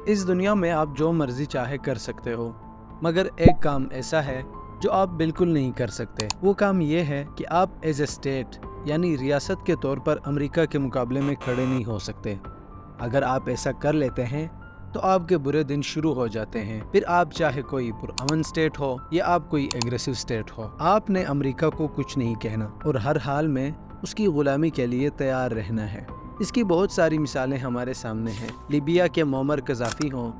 इस दुनिया में आप जो मर्जी चाहे कर सकते हो, मगर एक काम ऐसा है जो आप बिल्कुल नहीं कर सकते। वो काम ये है कि आप एज ए स्टेट यानी रियासत के तौर पर अमेरिका के मुकाबले में खड़े नहीं हो सकते। अगर आप ऐसा कर लेते हैं तो आपके बुरे दिन शुरू हो जाते हैं। फिर आप चाहे कोई पुरअमन स्टेट हो या आप कोई एग्रेसिव स्टेट हो, आपने अमेरिका को कुछ नहीं कहना और हर हाल में उसकी गुलामी के लिए तैयार रहना है। इसकी बहुत सारी मिसालें हमारे सामने हैं। लीबिया के मोअम्मर कज़ाफ़ी हों,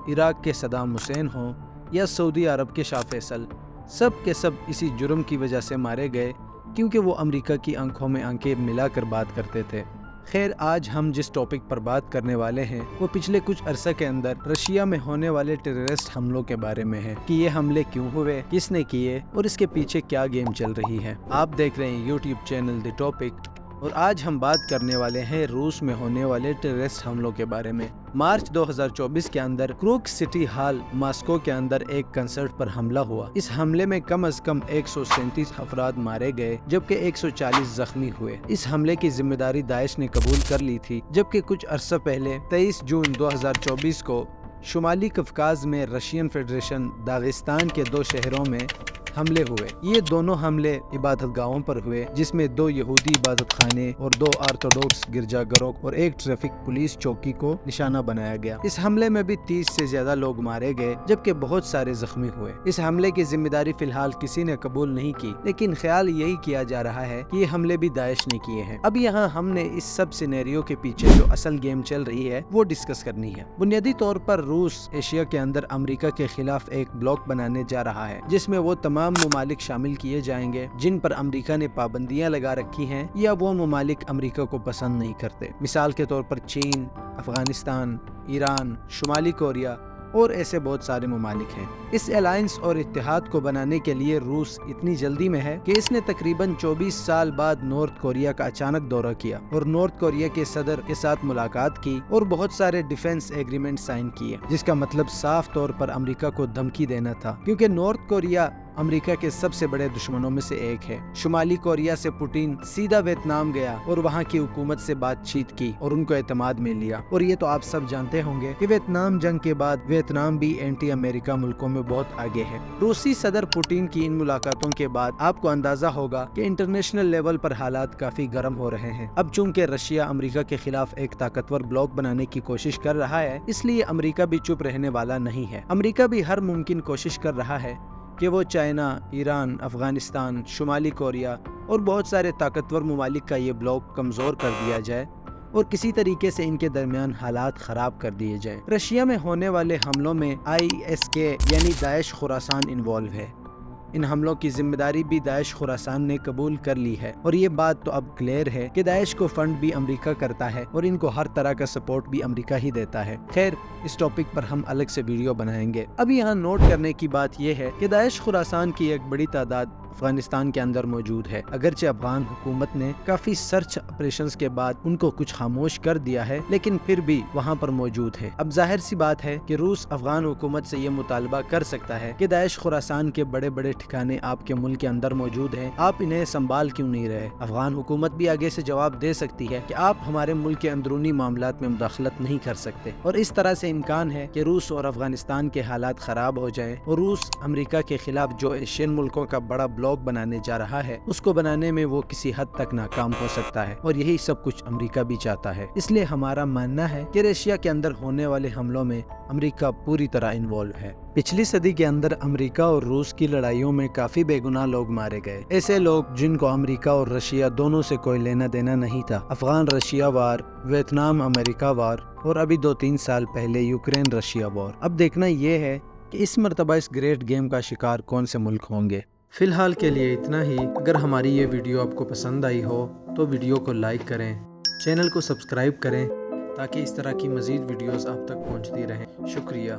इराक के सद्दाम हुसैन हों या सऊदी अरब के शाह फैसल, सब के सब इसी जुर्म की वजह से मारे गए क्योंकि वो अमेरिका की आंखों में आंखें मिलाकर बात करते थे। खैर, आज हम जिस टॉपिक पर बात करने वाले हैं वो पिछले कुछ अरसे के अंदर रशिया में होने वाले टेररिस्ट हमलों के बारे में है कि ये हमले क्यों हुए, किसने किए और इसके पीछे क्या गेम चल रही है। आप देख रहे हैं यूट्यूब चैनल द टॉपिक और आज हम बात करने वाले हैं रूस में होने वाले टेररिस्ट हमलों के बारे में। मार्च 2024 के अंदर क्रूक सिटी हॉल मॉस्को के अंदर एक कंसर्ट पर हमला हुआ। इस हमले में कम से कम 137 अफराद मारे गए जबकि 140 जख्मी हुए। इस हमले की जिम्मेदारी दाइश ने कबूल कर ली थी, जबकि कुछ अरसा पहले 23 जून 2024 को शुमाली कफकाज में रशियन फेडरेशन दागिस्तान के 2 शहरों में हमले हुए। ये दोनों हमले इबादत गाहों पर हुए जिसमें 2 यहूदी इबादत खाने और 2 ऑर्थोडॉक्स गिरजाघरों और एक ट्रैफिक पुलिस चौकी को निशाना बनाया गया। इस हमले में भी 30 से ज्यादा लोग मारे गए जबकि बहुत सारे जख्मी हुए। इस हमले की जिम्मेदारी फिलहाल किसी ने कबूल नहीं की, लेकिन ख्याल यही किया जा रहा है कि ये हमले भी दाइश ने किए हैं। अब यहाँ हमने इस सब सिनेरियो के पीछे जो असल गेम चल रही है वो डिस्कस करनी है। बुनियादी तौर पर रूस एशिया के अंदर अमेरिका के खिलाफ एक ब्लॉक बनाने जा रहा है जिसमें वो तमाम ममालिक शामिल किए जाएंगे जिन पर अमेरिका ने पाबंदियां लगा रखी हैं या वो ममालिक अमेरिका को पसंद नहीं करते। मिसाल के तौर पर चीन, अफगानिस्तान, ईरान, शुमाली कोरिया और ऐसे बहुत सारे ममालिक हैं। इस अलायंस और इत्तेहाद को बनाने के लिए रूस इतनी जल्दी में है कि इसने तकरीबन 24 साल बाद नॉर्थ कोरिया का अचानक दौरा किया और नॉर्थ कोरिया के सदर के साथ मुलाकात की और बहुत सारे डिफेंस एग्रीमेंट साइन किए, जिसका मतलब साफ तौर पर अमेरिका को धमकी देना था क्योंकि नॉर्थ कोरिया अमेरिका के सबसे बड़े दुश्मनों में से एक है। शुमाली कोरिया से पुतिन सीधा वियतनाम गया और वहाँ की हुकूमत से बातचीत की और उनको एतमाद में लिया। और ये तो आप सब जानते होंगे कि वियतनाम जंग के बाद वियतनाम भी एंटी अमेरिका मुल्कों में बहुत आगे है। रूसी सदर पुतिन की इन मुलाकातों के बाद आपको अंदाजा होगा कि इंटरनेशनल लेवल पर हालात काफी गर्म हो रहे हैं। अब चूंकि रशिया अमेरिका के खिलाफ एक ताकतवर ब्लॉक बनाने की कोशिश कर रहा है, इसलिए अमेरिका भी चुप रहने वाला नहीं है। अमेरिका भी हर मुमकिन कोशिश कर रहा है कि वो चाइना, ईरान, अफगानिस्तान, शुमाली कोरिया और बहुत सारे ताकतवर ममालिक का ये ब्लॉक कमज़ोर कर दिया जाए और किसी तरीके से इनके दरमियान हालात ख़राब कर दिए जाए। रशिया में होने वाले हमलों में ISK यानी दाइश खुरासान इन्वॉल्व है। इन हमलों की जिम्मेदारी भी दाइश खुरासान ने कबूल कर ली है और ये बात तो अब क्लियर है कि दाइश को फंड भी अमेरिका करता है और इनको हर तरह का सपोर्ट भी अमेरिका ही देता है। खैर, इस टॉपिक पर हम अलग से वीडियो बनाएंगे। अब यहाँ नोट करने की बात यह है कि दाइश खुरासान की एक बड़ी तादाद अफगानिस्तान के अंदर मौजूद है। अगरचे अफगान हुकूमत ने काफी सर्च ऑपरेशंस के बाद उनको कुछ खामोश कर दिया है, लेकिन फिर भी वहाँ पर मौजूद है। अब जाहिर सी बात है कि रूस अफगान हुकूमत से ये मुतालबा कर सकता है कि दाइश खुरासान के बड़े बड़े ठिकाने आपके मुल्क के अंदर मौजूद हैं, आप इन्हें संभाल क्यों नहीं रहे। अफगान हुकूमत भी आगे से जवाब दे सकती है कि आप हमारे मुल्क के अंदरूनी मामलात में मुदाखलत नहीं कर सकते और इस तरह से इम्कान है कि रूस और अफगानिस्तान के हालात खराब हो जाए और रूस अमेरिका के खिलाफ जो एशियन मुल्कों का बड़ा ब्लॉक बनाने जा रहा है उसको बनाने में वो किसी हद तक नाकाम हो सकता है और यही सब कुछ अमेरिका भी चाहता है। इसलिए हमारा मानना है कि रशिया के अंदर होने वाले हमलों में अमेरिका पूरी तरह इन्वॉल्व है। पिछली सदी के अंदर अमेरिका और रूस की लड़ाइयों में काफी बेगुनाह लोग मारे गए, ऐसे लोग जिनको अमेरिका और रशिया दोनों से कोई लेना देना नहीं था। अफगान रशिया वार, वियतनाम अमेरिका वार और अभी 2-3 साल पहले यूक्रेन रशिया वॉर। अब देखना ये है कि इस मर्तबा इस ग्रेट गेम का शिकार कौन से मुल्क होंगे। फिलहाल के लिए इतना ही। अगर हमारी ये वीडियो आपको पसंद आई हो तो वीडियो को लाइक करें, चैनल को सब्सक्राइब करें ताकि इस तरह की मज़ीद वीडियोस आप तक पहुंचती रहें। शुक्रिया।